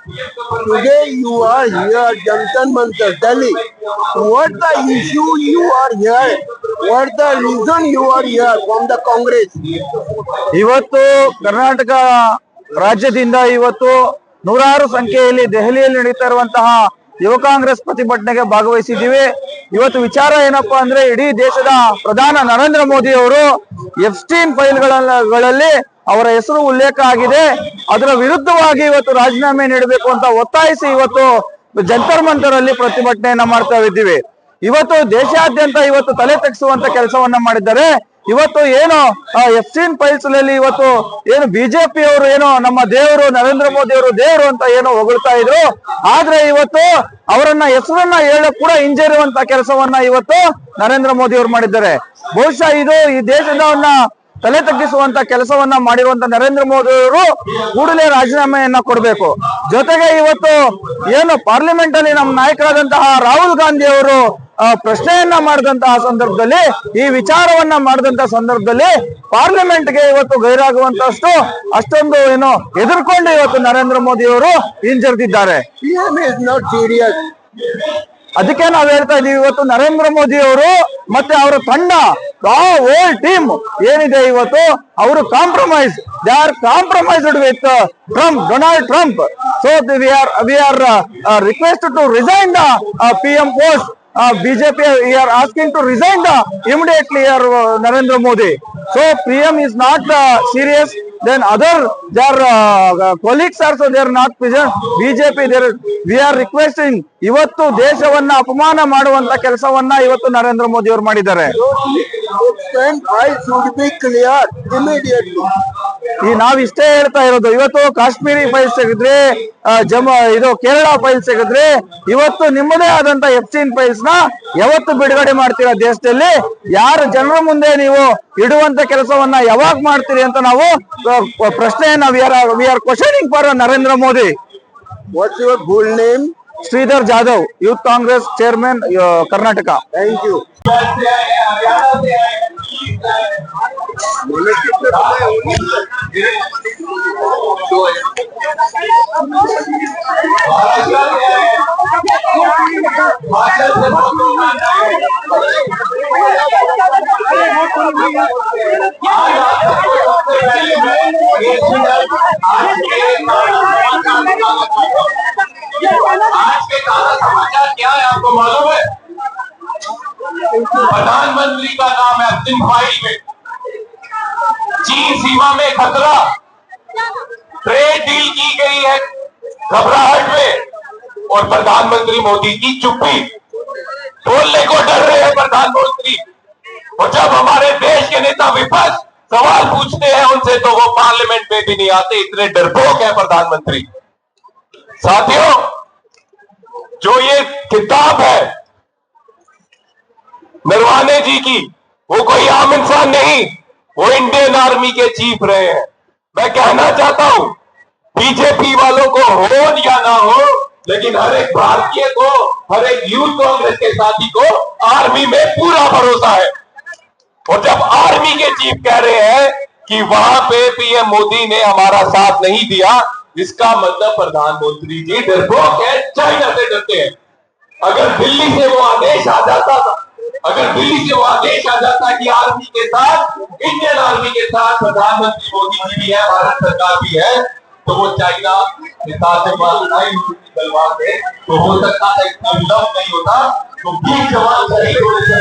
Today you are here, Jantan Mantar, Delhi. What the issue you are here? What the reason you are here from the Congress? ಇವತ್ತು ಕರ್ನಾಟಕ ರಾಜ್ಯದಿಂದ ಇವತ್ತು ನೂರಾರು ಸಂಖ್ಯೆಯಲ್ಲಿ ದೆಹಲಿಯಲ್ಲಿ ನಡೀತಾ ಇರುವಂತಹ ಯುವ ಕಾಂಗ್ರೆಸ್ ಪ್ರತಿಭಟನೆಗೆ ಭಾಗವಹಿಸಿದ್ದೀವಿ. ಇವತ್ತು ವಿಚಾರ ಏನಪ್ಪಾ ಅಂದ್ರೆ ಇಡೀ ದೇಶದ ಪ್ರಧಾನ ನರೇಂದ್ರ ಮೋದಿ ಅವರು ಎಫ್ಸ್ಟೀನ್ ಫೈಲ್ಗಳಲ್ಲಿ ಅವರ ಹೆಸರು ಉಲ್ಲೇಖ ಆಗಿದೆ. ಅದರ ವಿರುದ್ಧವಾಗಿ ಇವತ್ತು ರಾಜೀನಾಮೆ ನೀಡಬೇಕು ಅಂತ ಒತ್ತಾಯಿಸಿ ಇವತ್ತು ಜಂತರ್ ಮಂತರ್ ಅಲ್ಲಿ ಪ್ರತಿಭಟನೆಯನ್ನ ಮಾಡ್ತಾ ಇದ್ದೀವಿ. ಇವತ್ತು ದೇಶಾದ್ಯಂತ ಇವತ್ತು ತಲೆ ತಗ್ಗಿಸುವಂತ ಕೆಲಸವನ್ನ ಮಾಡಿದ್ದಾರೆ. ಇವತ್ತು ಏನು ಎಫ್ಸ್ಟೀನ್ ಫೈಲ್ಸ್ ಅಲ್ಲಿ ಇವತ್ತು ಏನು ಬಿಜೆಪಿ ಅವರು ಏನು ನಮ್ಮ ದೇವರು ನರೇಂದ್ರ ಮೋದಿ ಅವರು ದೇವರು ಅಂತ ಏನೋ ಹೊಗಳ್ತಾ ಇದ್ರು. ಆದ್ರೆ ಇವತ್ತು ಅವರನ್ನ ಹೆಸರನ್ನ ಹೇಳಕ್ ಕೂಡ ಹಿಂಜರಿಯುವಂತ ಕೆಲಸವನ್ನ ಇವತ್ತು ನರೇಂದ್ರ ಮೋದಿ ಅವರು ಮಾಡಿದ್ದಾರೆ. ಬಹುಶಃ ಇದು ಈ ದೇಶದವನ್ನ ತಲೆ ತಗ್ಗಿಸುವಂತ ಕೆಲಸವನ್ನ ಮಾಡಿರುವಂತ ನರೇಂದ್ರ ಮೋದಿ ಅವರು ಕೂಡಲೇ ರಾಜೀನಾಮೆಯನ್ನ ಕೊಡಬೇಕು. ಜೊತೆಗೆ ಇವತ್ತು ಏನು ಪಾರ್ಲಿಮೆಂಟ್ ಅಲ್ಲಿ ನಮ್ಮ ನಾಯಕರಾದಂತಹ ರಾಹುಲ್ ಗಾಂಧಿ ಅವರು ಪ್ರಶ್ನೆಯನ್ನ ಮಾಡಿದಂತಹ ಸಂದರ್ಭದಲ್ಲಿ ಈ ವಿಚಾರವನ್ನ ಮಾಡಿದಂತಹ ಸಂದರ್ಭದಲ್ಲಿ ಪಾರ್ಲಿಮೆಂಟ್ಗೆ ಇವತ್ತು ಗೈರಾಗುವಂತಷ್ಟು ಅಷ್ಟೊಂದು ಏನು ಎದುರ್ಕೊಂಡು ಇವತ್ತು ನರೇಂದ್ರ ಮೋದಿ ಅವರು ಹಿಂಜರಿದಿದ್ದಾರೆ. ಅದಕ್ಕೆ ನಾವ್ ಹೇಳ್ತಾ ಇದೀವಿ, ಇವತ್ತು ನರೇಂದ್ರ ಮೋದಿ ಅವರು ಮತ್ತೆ ಅವರ ತಂಡ ಹೋಲ್ ಟೀಮ್ ಏನಿದೆ ಇವತ್ತು ಅವರು they are compromised with Donald Trump. So we are request to resign the PM post. BJP we are asking to resign immediately Narendra Modi. So PM is not serious. Then their colleagues also they are not present. BJP we are requesting ಇವತ್ತು ದೇಶವನ್ನ ಅಪಮಾನ ಮಾಡುವಂತ ಕೆಲಸವನ್ನ ಇವತ್ತು ನರೇಂದ್ರ ಮೋದಿ ಅವರು ಮಾಡಿದ್ದಾರೆ. ಈ ನಾವಿಷ್ಟೇ ಹೇಳ್ತಾ ಇರೋದು, ಇವತ್ತು ಕಾಶ್ಮೀರಿ ಫೈಲ್ ಸಿಗಿದ್ರೆ ಇದು ಕೇರಳ ಫೈಲ್ ಸಿಗಿದ್ರೆ ಇವತ್ತು ನಿಮ್ಮದೇ ಆದಂತ ಎಫ್ಸ್ಟೀನ್ ಫೈಲ್ಸ್ ನ ಯಾವತ್ತು ಬಿಡುಗಡೆ ಮಾಡ್ತೀರಾ ದೇಶದಲ್ಲಿ? ಯಾರು ಜನರ ಮುಂದೆ ನೀವು ಇಡುವಂತ ಕೆಲಸವನ್ನ ಯಾವಾಗ ಮಾಡ್ತೀರಿ ಅಂತ ನಾವು ಪ್ರಶ್ನೆಯನ್ನ we are questioning for Narendra Modi. What's your full name? Sridhar Jadhav, Youth Congress Chairman, Karnataka. Thank you. आज के ताजा समाचार क्या है आपको मालूम है? प्रधानमंत्री का नाम है एप्स्टीन फाइल में। चीन सीमा में खतरा, ट्रेड डील की गई है घबराहट में, और प्रधानमंत्री मोदी की चुप्पी। बोलने को डर रहे हैं प्रधानमंत्री, और जब हमारे देश के नेता विपक्ष सवाल पूछते हैं उनसे तो वो पार्लियामेंट में भी नहीं आते, इतने डरपोक है प्रधानमंत्री। साथियों, जो ये किताब है नरवाने जी की, वो कोई आम इंसान नहीं, वो इंडियन आर्मी के चीफ रहे हैं। मैं कहना चाहता हूं, बीजेपी वालों को हो या ना हो, लेकिन हर एक भारतीय को, हर एक यूथ कांग्रेस के साथी को आर्मी में पूरा भरोसा है। और जब आर्मी के चीफ कह रहे हैं कि वहां पे PM मोदी ने हमारा साथ नहीं दिया, इसका मतलब प्रधानमंत्री जी डरपोक है, चाइना से डरते हैं। अगर दिल्ली से वो आदेश आ जाता कि आर्मी के साथ, इंडियन आर्मी के साथ प्रधानमंत्री मोदी जी भी है, भारत सरकार भी है, तो वो चाइना के साथ तलवार से तो हो सकता था इतना विलंब नहीं होता, तो 20 जवान शहीद होने से